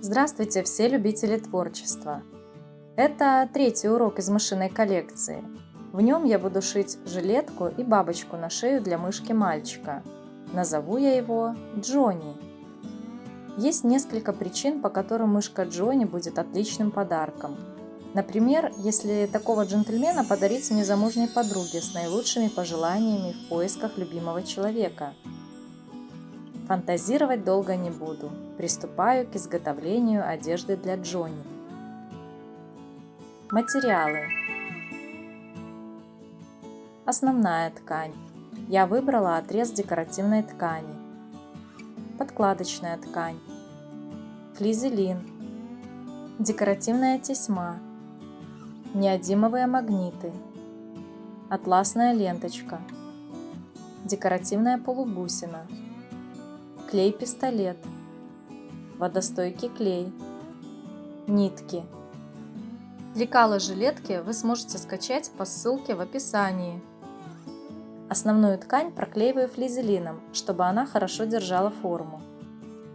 Здравствуйте, все любители творчества! Это третий урок из мышиной коллекции. В нем я буду шить жилетку и бабочку на шею для мышки-мальчика. Назову я его Джонни. Есть несколько причин, по которым мышка Джонни будет отличным подарком. Например, если такого джентльмена подарить незамужней подруге с наилучшими пожеланиями в поисках любимого человека. Фантазировать долго не буду. Приступаю к изготовлению одежды для Джонни. Материалы. Основная ткань. Я выбрала отрез декоративной ткани. Подкладочная ткань. Флизелин. Декоративная тесьма. Неодимовые магниты. Атласная ленточка. Декоративная полубусина. Клей-пистолет. Водостойкий клей. Нитки. Лекало жилетки вы сможете скачать по ссылке в описании. Основную ткань проклеиваю флизелином, чтобы она хорошо держала форму.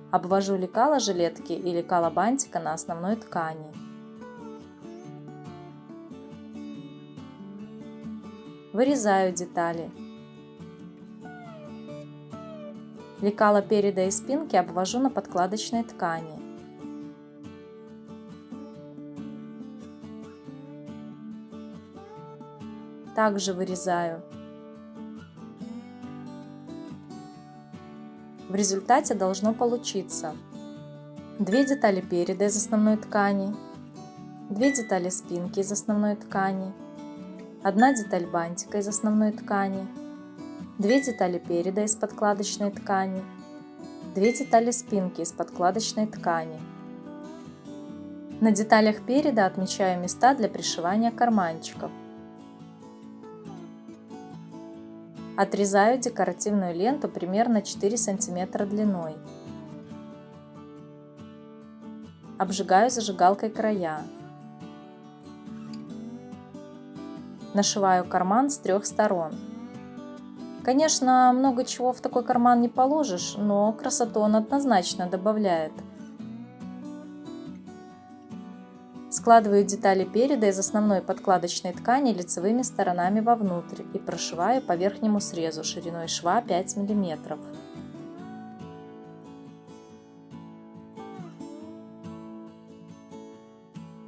Обвожу лекало жилетки и лекало бантика на основной ткани. Вырезаю детали. Лекало переда и спинки обвожу на подкладочной ткани. Также вырезаю. В результате должно получиться 2 детали переда из основной ткани, 2 детали спинки из основной ткани, 1 деталь бантика из основной ткани, 2 детали переда из подкладочной ткани, 2 детали спинки из подкладочной ткани. На деталях переда отмечаю места для пришивания карманчиков. Отрезаю декоративную ленту примерно 4 см длиной. Обжигаю зажигалкой края. Нашиваю карман с 3 сторон. Конечно, много чего в такой карман не положишь, но красоту он однозначно добавляет. Складываю детали переда из основной подкладочной ткани лицевыми сторонами вовнутрь и прошиваю по верхнему срезу шириной шва 5 мм.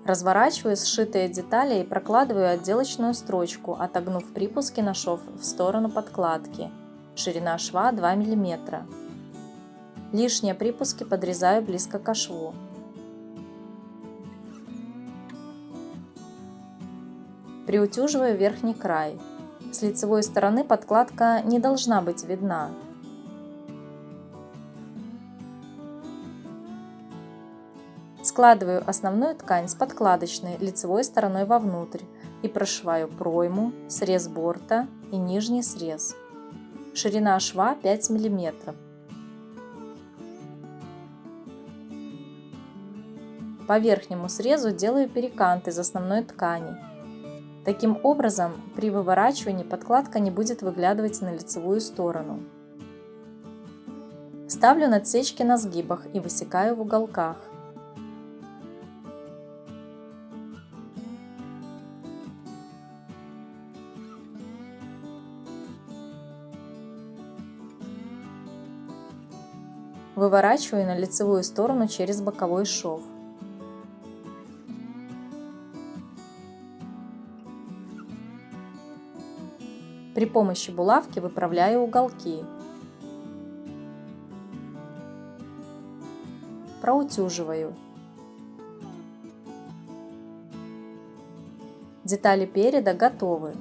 Разворачиваю сшитые детали и прокладываю отделочную строчку, отогнув припуски на шов в сторону подкладки. Ширина шва 2 мм. Лишние припуски подрезаю близко к шву. Приутюживаю верхний край. С лицевой стороны подкладка не должна быть видна. Складываю основную ткань с подкладочной лицевой стороной вовнутрь и прошиваю пройму, срез борта и нижний срез. Ширина шва 5 мм. По верхнему срезу делаю перекант из основной ткани. Таким образом, при выворачивании подкладка не будет выглядывать на лицевую сторону. Ставлю надсечки на сгибах и высекаю в уголках. Выворачиваю на лицевую сторону через боковой шов. При помощи булавки выправляю уголки. Проутюживаю. Детали переда готовы.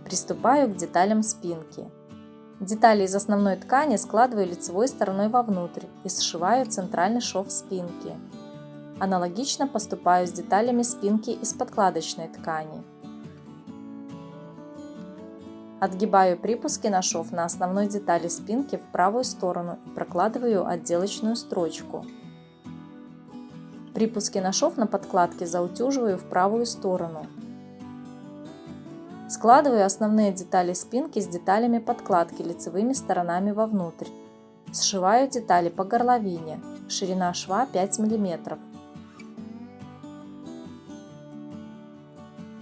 Приступаю к деталям спинки. Детали из основной ткани складываю лицевой стороной вовнутрь и сшиваю центральный шов спинки. Аналогично поступаю с деталями спинки из подкладочной ткани. Отгибаю припуски на шов на основной детали спинки в правую сторону и прокладываю отделочную строчку. Припуски на шов на подкладке заутюживаю в правую сторону. Складываю основные детали спинки с деталями подкладки лицевыми сторонами вовнутрь. Сшиваю детали по горловине, ширина шва 5 мм.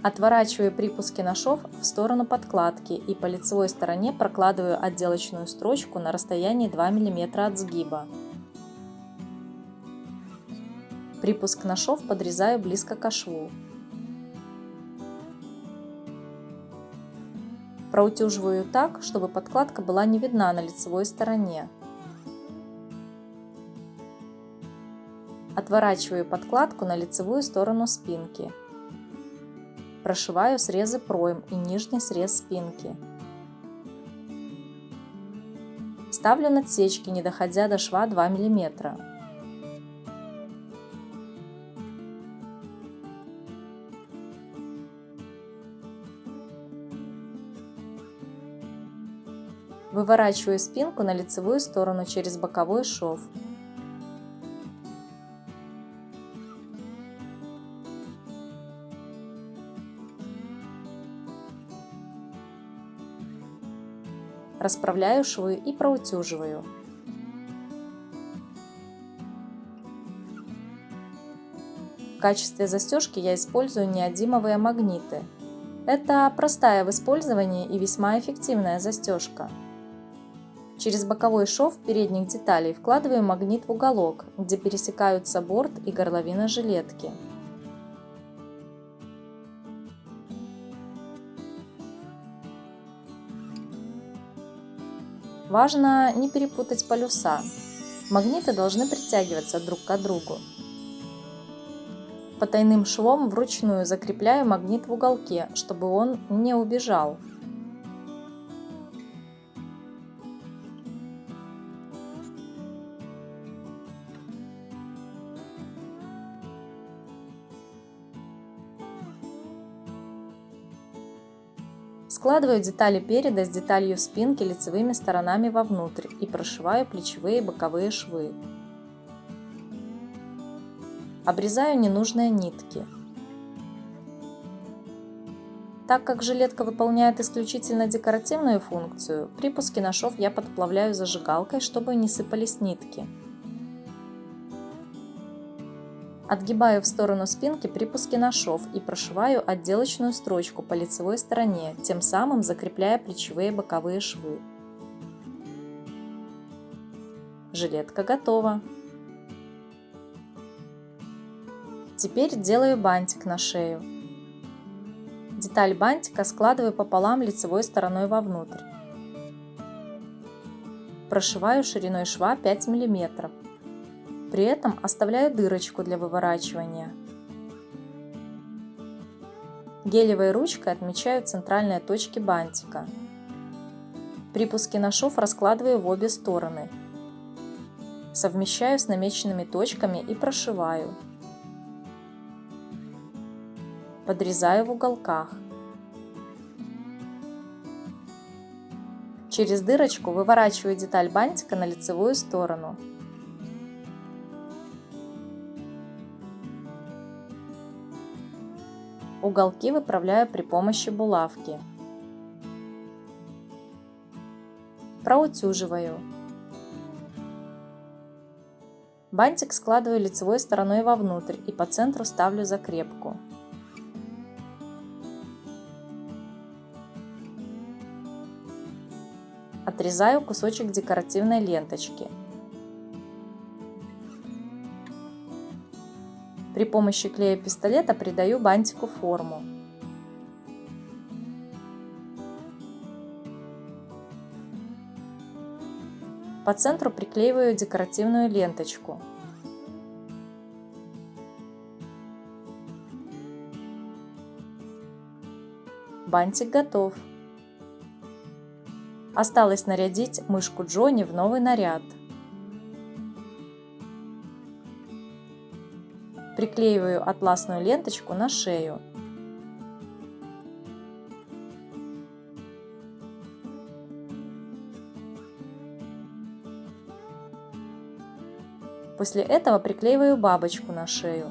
Отворачиваю припуски на шов в сторону подкладки и по лицевой стороне прокладываю отделочную строчку на расстоянии 2 мм от сгиба. Припуск на шов подрезаю близко к шву. Проутюживаю так, чтобы подкладка была не видна на лицевой стороне. Отворачиваю подкладку на лицевую сторону спинки. Прошиваю срезы пройм и нижний срез спинки. Ставлю надсечки, не доходя до шва 2 мм. Выворачиваю спинку на лицевую сторону через боковой шов. Расправляю швы и проутюживаю. В качестве застежки я использую неодимовые магниты. Это простая в использовании и весьма эффективная застежка. Через боковой шов передних деталей вкладываю магнит в уголок, где пересекаются борт и горловина жилетки. Важно не перепутать полюса. Магниты должны притягиваться друг к другу. Потайным швом вручную закрепляю магнит в уголке, чтобы он не убежал. Складываю детали переда с деталью спинки лицевыми сторонами вовнутрь и прошиваю плечевые и боковые швы. Обрезаю ненужные нитки. Так как жилетка выполняет исключительно декоративную функцию, припуски на шов я подплавляю зажигалкой, чтобы не сыпались нитки. Отгибаю в сторону спинки припуски на шов и прошиваю отделочную строчку по лицевой стороне, тем самым закрепляя плечевые и боковые швы. Жилетка готова. Теперь делаю бантик на шею. Деталь бантика складываю пополам лицевой стороной вовнутрь. Прошиваю шириной шва 5 мм. При этом оставляю дырочку для выворачивания. Гелевой ручкой отмечаю центральные точки бантика. Припуски на шов раскладываю в обе стороны. Совмещаю с намеченными точками и прошиваю. Подрезаю в уголках. Через дырочку выворачиваю деталь бантика на лицевую сторону. Уголки выправляю при помощи булавки. Проутюживаю. Бантик складываю лицевой стороной вовнутрь и по центру ставлю закрепку. Отрезаю кусочек декоративной ленточки. При помощи клея-пистолета придаю бантику форму. По центру приклеиваю декоративную ленточку. Бантик готов. Осталось нарядить мышку Джонни в новый наряд. Приклеиваю атласную ленточку на шею. После этого приклеиваю бабочку на шею.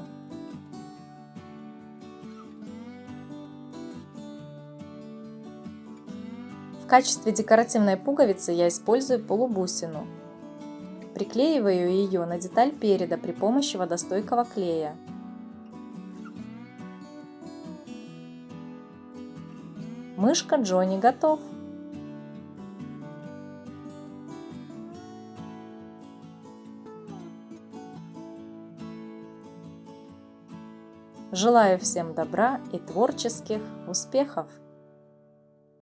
В качестве декоративной пуговицы я использую полубусину. Приклеиваю ее на деталь переда при помощи водостойкого клея. Мышка Джонни готов! Желаю всем добра и творческих успехов!